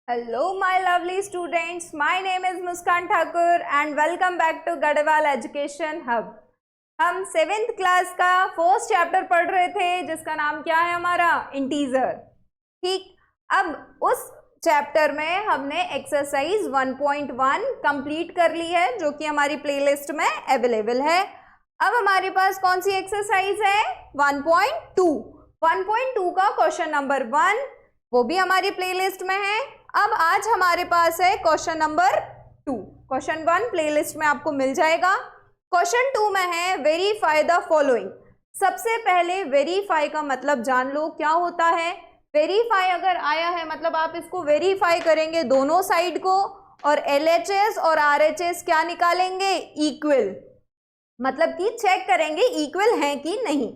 Hello, my lovely students. My name is Muskan Thakur and welcome back to Garhwal Education Hub. हम 7th class का first chapter पढ़ रहे थे जिसका नाम क्या है हमारा इंटीजर. ठीक, अब उस चैप्टर में हमने एक्सरसाइज 1.1 कंप्लीट कर ली है जो कि हमारी प्लेलिस्ट में अवेलेबल है. अब हमारे पास कौन सी एक्सरसाइज है? 1.2. 1.2 का क्वेश्चन नंबर 1 वो भी हमारी प्लेलिस्ट में है. अब आज हमारे पास है क्वेश्चन नंबर 2. क्वेश्चन 1 प्लेलिस्ट में आपको मिल जाएगा. क्वेश्चन 2 में है वेरीफाई द फॉलोइंग. सबसे पहले वेरीफाई का मतलब जान लो क्या होता है. वेरीफाई अगर आया है मतलब आप इसको वेरीफाई करेंगे दोनों साइड को, और LHS और RHS क्या निकालेंगे? इक्वल. मतलब कि चेक करेंगे इक्वल है कि नहीं.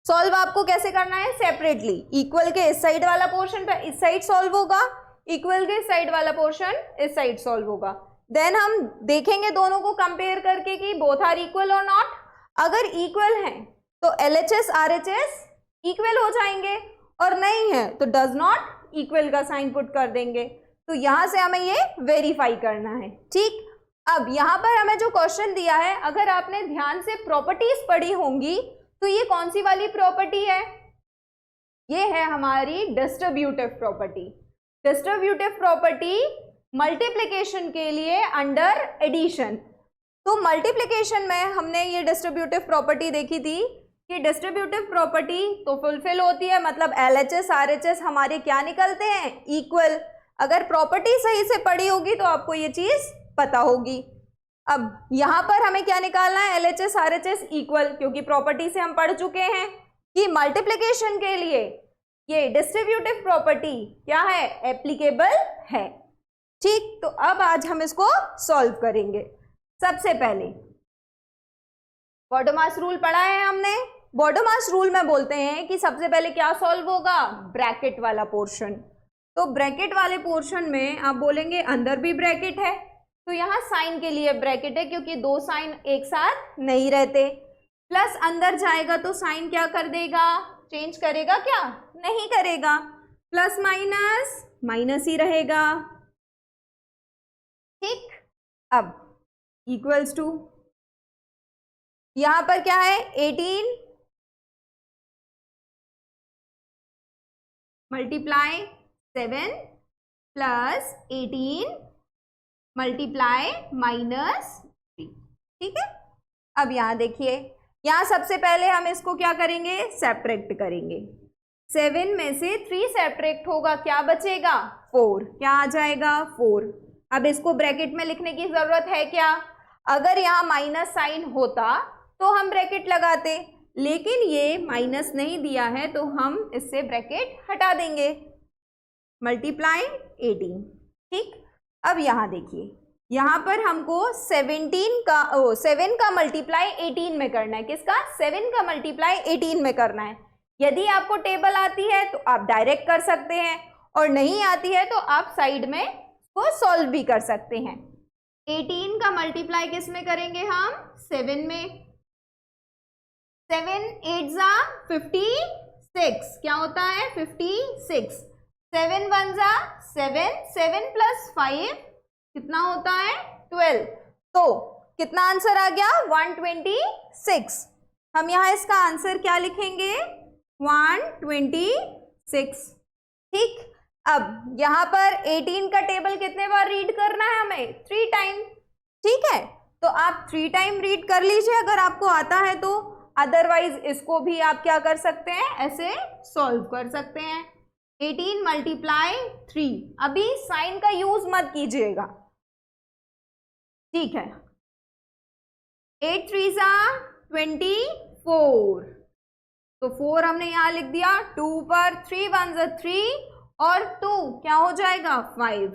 सॉल्व आपको कैसे करना है? सेपरेटली. इक्वल के इस साइड वाला पोर्शन पे इस साइड सॉल्व होगा, इक्वल के साइड वाला पोर्शन इस साइड सॉल्व होगा. देन हम देखेंगे दोनों को कंपेयर करके कि बोथ आर इक्वल और नॉट. अगर इक्वल हैं तो LHS RHS इक्वल हो जाएंगे, और नहीं है तो डज नॉट इक्वल का साइन पुट कर देंगे. तो यहां से हमें ये वेरीफाई करना है. ठीक, अब यहां पर हमें जो क्वेश्चन दिया है, अगर आपने ध्यान से प्रॉपर्टीज पढ़ी होंगी तो ये कौन सी वाली प्रॉपर्टी है? ये है हमारी distributive property. Distributive property multiplication के लिए अंडर एडिशन. तो मल्टीप्लिकेशन में हमने ये डिस्ट्रीब्यूटिव प्रॉपर्टी देखी थी कि डिस्ट्रीब्यूटिव प्रॉपर्टी तो फुलफिल होती है, मतलब LHS RHS हमारे क्या निकलते हैं? इक्वल. अगर प्रॉपर्टी सही से पढ़ी होगी तो आपको ये चीज पता होगी. अब यहां पर हमें क्या निकालना है? LHS RHS इक्वल, क्योंकि प्रॉपर्टी से हम पढ़ चुके हैं कि मल्टीप्लिकेशन के लिए ये डिस्ट्रीब्यूटिव प्रॉपर्टी क्या है? एप्लीकेबल है. ठीक, तो अब आज हम इसको सॉल्व करेंगे. सबसे पहले बॉडोमास रूल पढ़ा है हमने. बॉडोमास रूल में बोलते हैं कि सबसे पहले क्या सॉल्व होगा? ब्रैकेट वाला पोर्शन. तो ब्रैकेट वाले पोर्शन में आप बोलेंगे अंदर भी ब्रैकेट है, तो यहाँ साइन के लिए ब्रैकेट है क्योंकि दो साइन एक साथ नहीं रहते. प्लस अंदर जाएगा तो साइन क्या कर देगा? चेंज करेगा क्या? नहीं करेगा. प्लस माइनस माइनस ही रहेगा. ठीक, अब इक्वल्स टू यहां पर क्या है? 18 मल्टीप्लाई 7 प्लस 18 मल्टीप्लाई -3. ठीक है, अब यहां देखिए, यहां सबसे पहले हम इसको क्या करेंगे? सेपरेट करेंगे. 7 में से 3 सेपरेट होगा, क्या बचेगा? 4. क्या आ जाएगा? 4. अब इसको ब्रैकेट में लिखने की जरूरत है क्या? अगर यहाँ माइनस साइन होता तो हम ब्रैकेट लगाते, लेकिन ये माइनस नहीं दिया है तो हम इससे ब्रैकेट हटा देंगे. मल्टीप्लाई 18. ठीक, अब यहाँ देखिए, यहाँ पर हमको 7 का मल्टीप्लाई 18 में करना है. किसका? 7 का मल्टीप्लाई 18 में करना है. यदि आपको टेबल आती है तो आप डायरेक्ट कर सकते हैं, और नहीं आती है तो आप साइड में को सॉल्व भी कर सकते हैं. 18 का मल्टीप्लाई किस में करेंगे हम? 7 में. 7 8 जा 56. क्या होता है? 56. 7 1 जा 7. 7 प्लस 5 कितना होता है? 12. तो कितना आंसर आ गया? 126. हम यहाँ इसका आंसर क्या लिखेंगे? 126. ठीक, अब यहाँ पर 18 का टेबल कितने बार रीड करना है हमें? 3 टाइम. ठीक है, तो आप 3 टाइम रीड कर लीजिए अगर आपको आता है तो. अदरवाइज इसको भी आप क्या कर सकते हैं? ऐसे सॉल्व कर सकते हैं. 18 मल्टीप्लाई 3. अभी साइन का यूज मत कीजिएगा. ठीक है, 8 3 जा 24. तो 4 हमने यहां लिख दिया. 2 पर 3 1 जा 3 और 2 क्या हो जाएगा? 5.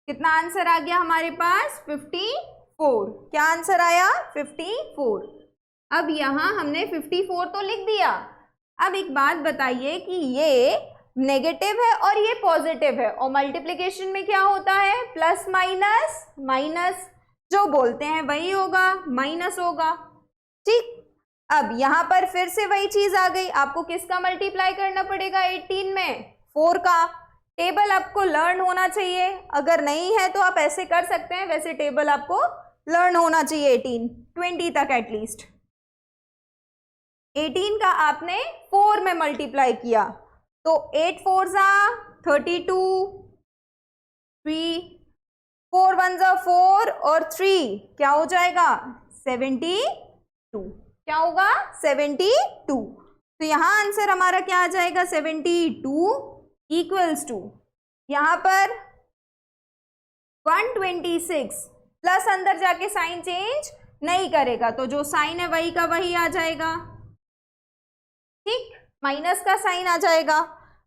कितना आंसर आ गया हमारे पास? 54. क्या आंसर आया? 54. अब यहां हमने 54 तो लिख दिया. अब एक बात बताइए कि ये नेगेटिव है और ये पॉजिटिव है, और मल्टीप्लिकेशन में क्या होता है? Plus minus minus. जो बोलते हैं वही होगा, माइनस होगा. ठीक, अब यहां पर फिर से वही चीज आ गई. आपको किसका मल्टीप्लाई करना पड़ेगा? 18 में 4 का. टेबल आपको लर्न होना चाहिए, अगर नहीं है तो आप ऐसे कर सकते हैं, वैसे टेबल आपको लर्न होना चाहिए 18 20 तक एटलीस्ट। 18 का आपने 4 में मल्टीप्लाई किया तो 8 4 जा 32, 3 4 1 जा 4 और 3 क्या हो जाएगा 72, क्या होगा 72। तो यहां आंसर हमारा क्या आ जाएगा 72 इक्वल्स टू, यहां पर 126 प्लस अंदर जाके साइन चेंज नहीं करेगा तो जो साइन है वही का वही आ जाएगा, ठीक, माइनस का साइन आ जाएगा।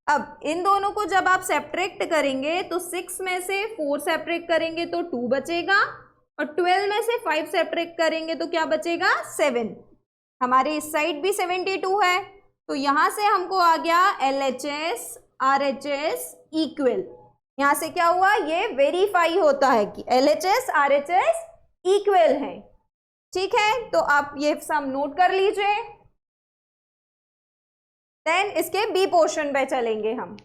अब इन दोनों को जब आप सेपरेट करेंगे तो 6 में से 4 सेपरेट करेंगे तो 2 बचेगा और 12 में से 5 सेपरेट करेंगे तो क्या बचेगा 7। हमारे इस साइड भी 72 है तो यहां से हमको आ गया LHS RHS इक्वल। यहां से क्या हुआ, ये वेरीफाई होता है कि LHS RHS इक्वल है, ठीक है। तो आप ये सम नोट कर लीजिए। देन इसके बी पोर्शन पे चलेंगे हम।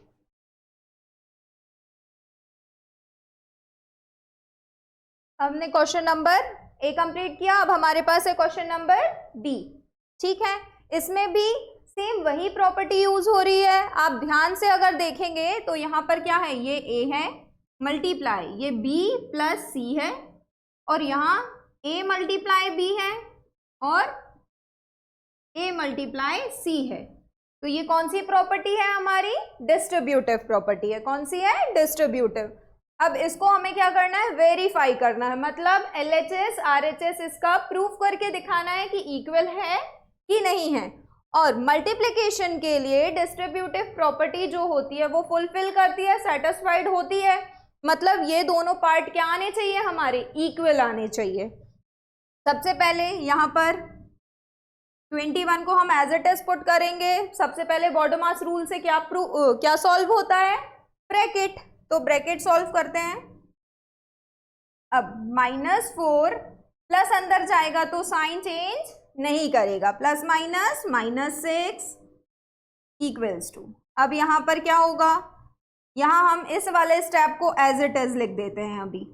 हमने क्वेश्चन नंबर ए कंप्लीट किया, अब हमारे पास है क्वेश्चन नंबर बी, ठीक है। इसमें भी सेम वही प्रॉपर्टी यूज हो रही है। आप ध्यान से अगर देखेंगे तो यहाँ पर क्या है, ये ए है मल्टीप्लाई ये बी प्लस सी है और यहाँ ए मल्टीप्लाई बी है और ए मल्टीप्लाई सी है। तो ये कौन सी प्रॉपर्टी है हमारी, डिस्ट्रीब्यूटिव प्रॉपर्टी है। कौन सी है, डिस्ट्रीब्यूटिव। अब इसको हमें क्या करना है, वेरीफाई करना है, मतलब LHS RHS इसका प्रूफ करके दिखाना है कि इक्वल है कि नहीं है। और मल्टीप्लिकेशन के लिए डिस्ट्रीब्यूटिव प्रॉपर्टी जो होती है वो फुलफिल करती है, सेटिस्फाइड होती है, मतलब ये दोनों पार्ट क्या आने चाहिए हमारे, इक्वल आने चाहिए। सबसे पहले यहाँ पर 21 को हम एज इट इज पुट करेंगे। सबसे पहले बॉडोमास रूल से क्या सॉल्व होता है, ब्रैकेट, तो ब्रैकेट सॉल्व करते हैं। अब -4 प्लस अंदर जाएगा तो साइन चेंज नहीं करेगा, प्लस माइनस -6 इक्वल्स टू, अब यहां पर क्या होगा, यहां हम इस वाले स्टेप को एज इट इज लिख देते हैं अभी,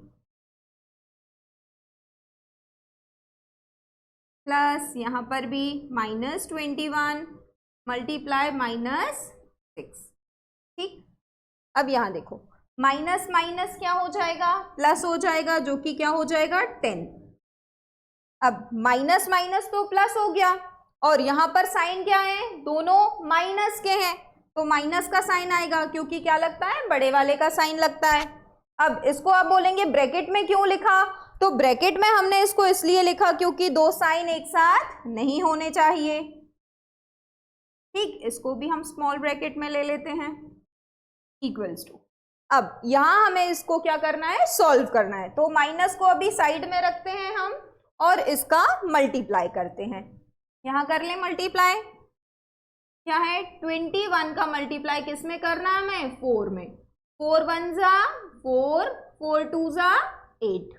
प्लस यहां पर भी -21 मल्टीप्लाई -6, ठीक। अब यहां देखो माइनस माइनस क्या हो जाएगा, प्लस हो जाएगा, जो कि क्या हो जाएगा 10। अब माइनस माइनस तो प्लस हो गया और यहाँ पर साइन क्या है, दोनों माइनस के हैं तो माइनस का साइन आएगा, क्योंकि क्या लगता है, बड़े वाले का साइन लगता है। अब इसको आप बोलेंगे ब्रैकेट में क्यों लिखा, तो ब्रैकेट में हमने इसको इसलिए लिखा क्योंकि दो साइन एक साथ नहीं होने चाहिए, ठीक। इसको भी हम स्मॉल ब्रैकेट में ले लेते हैं, इक्वल्स टू। अब यहां हमें इसको क्या करना है, सॉल्व करना है, तो माइनस को अभी साइड में रखते हैं हम और इसका मल्टीप्लाई करते हैं। यहां कर ले मल्टीप्लाई, क्या है 21 का मल्टीप्लाई किस में करना है हमें, 4 में, 4 1 जा 4, 4 2 जा 8,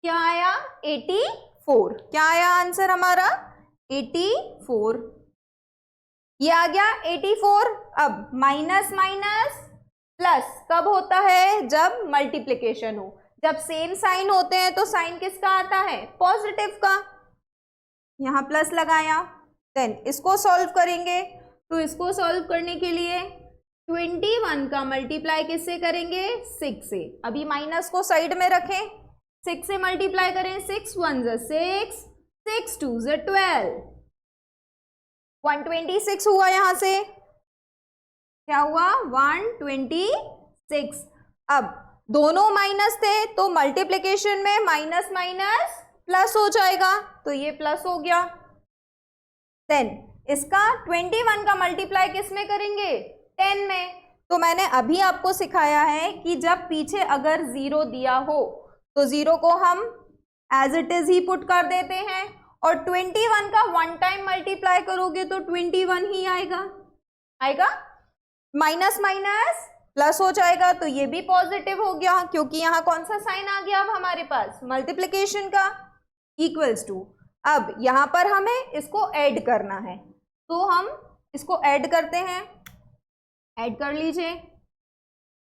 क्या आया 84, क्या आया आंसर हमारा 84, ये आ गया 84। अब माइनस माइनस प्लस कब होता है, जब मल्टीप्लिकेशन हो, जब सेम साइन होते हैं तो साइन किसका आता है, पॉजिटिव का, यहां प्लस लगाया। देन इसको सॉल्व करेंगे, तो इसको सॉल्व करने के लिए 21 का मल्टीप्लाई किससे करेंगे, 6 से, अभी माइनस को साइड में रखें, 6 से मल्टीप्लाई करें, 6 1 जा 6, 6 2 जा 12, 126 हुआ, यहां से क्या हुआ 126। अब दोनों माइनस थे तो मल्टीप्लिकेशन में माइनस माइनस प्लस हो जाएगा, तो ये प्लस हो गया। देन इसका 21 का मल्टीप्लाई किस में करेंगे, 10 में। तो मैंने अभी आपको सिखाया है कि जब पीछे अगर 0 दिया हो तो 0 को हम एज इट इज ही पुट कर देते हैं और 21 का वन टाइम मल्टीप्लाई करोगे तो 21 ही आएगा। माइनस माइनस प्लस हो जाएगा, तो ये भी पॉजिटिव हो गया, क्योंकि यहाँ कौन सा साइन आ गया अब हमारे पास, मल्टीप्लिकेशन का, इक्वल्स टू। अब यहाँ पर हमें इसको ऐड करना है, तो हम इसको ऐड करते हैं, ऐड कर लीजिए।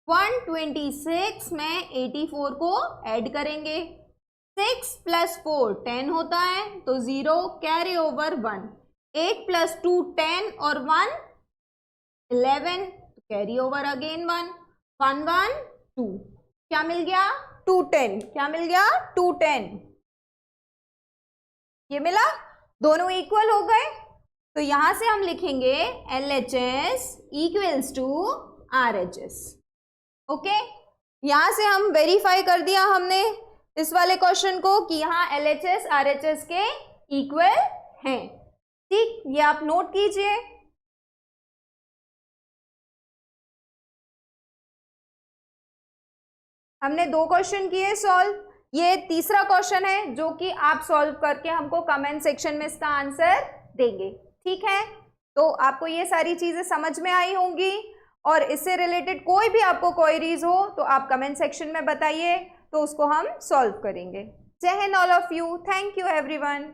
126 में 84 को ऐड करेंगे। 6 + 4 10 होता है तो 0 कैरी ओवर 1। 8 + 2 10 और 1 11 कैरी ओवर अगेन 1 1 1 2। क्या मिल गया? 210। क्या मिल गया? 210। ये मिला, दोनों इक्वल हो गए। तो यहां से हम लिखेंगे LHS equals to RHS। Okay, यहां से हम वेरीफाई कर दिया हमने इस वाले क्वेश्चन को कि यहां LHS RHS के इक्वल हैं। ठीक, ये आप नोट कीजिए। हमने 2 क्वेश्चन किए सॉल्व, ये तीसरा क्वेश्चन है जो कि आप सॉल्व करके हमको कमेंट सेक्शन में इसका आंसर देंगे। ठीक है, तो आपको ये सारी चीजें समझ में आई होंगी और इससे रिलेटेड कोई भी आपको क्वेरीज हो तो आप कमेंट सेक्शन में बताइए, तो उसको हम सॉल्व करेंगे। जय Hind all of you, thank you everyone.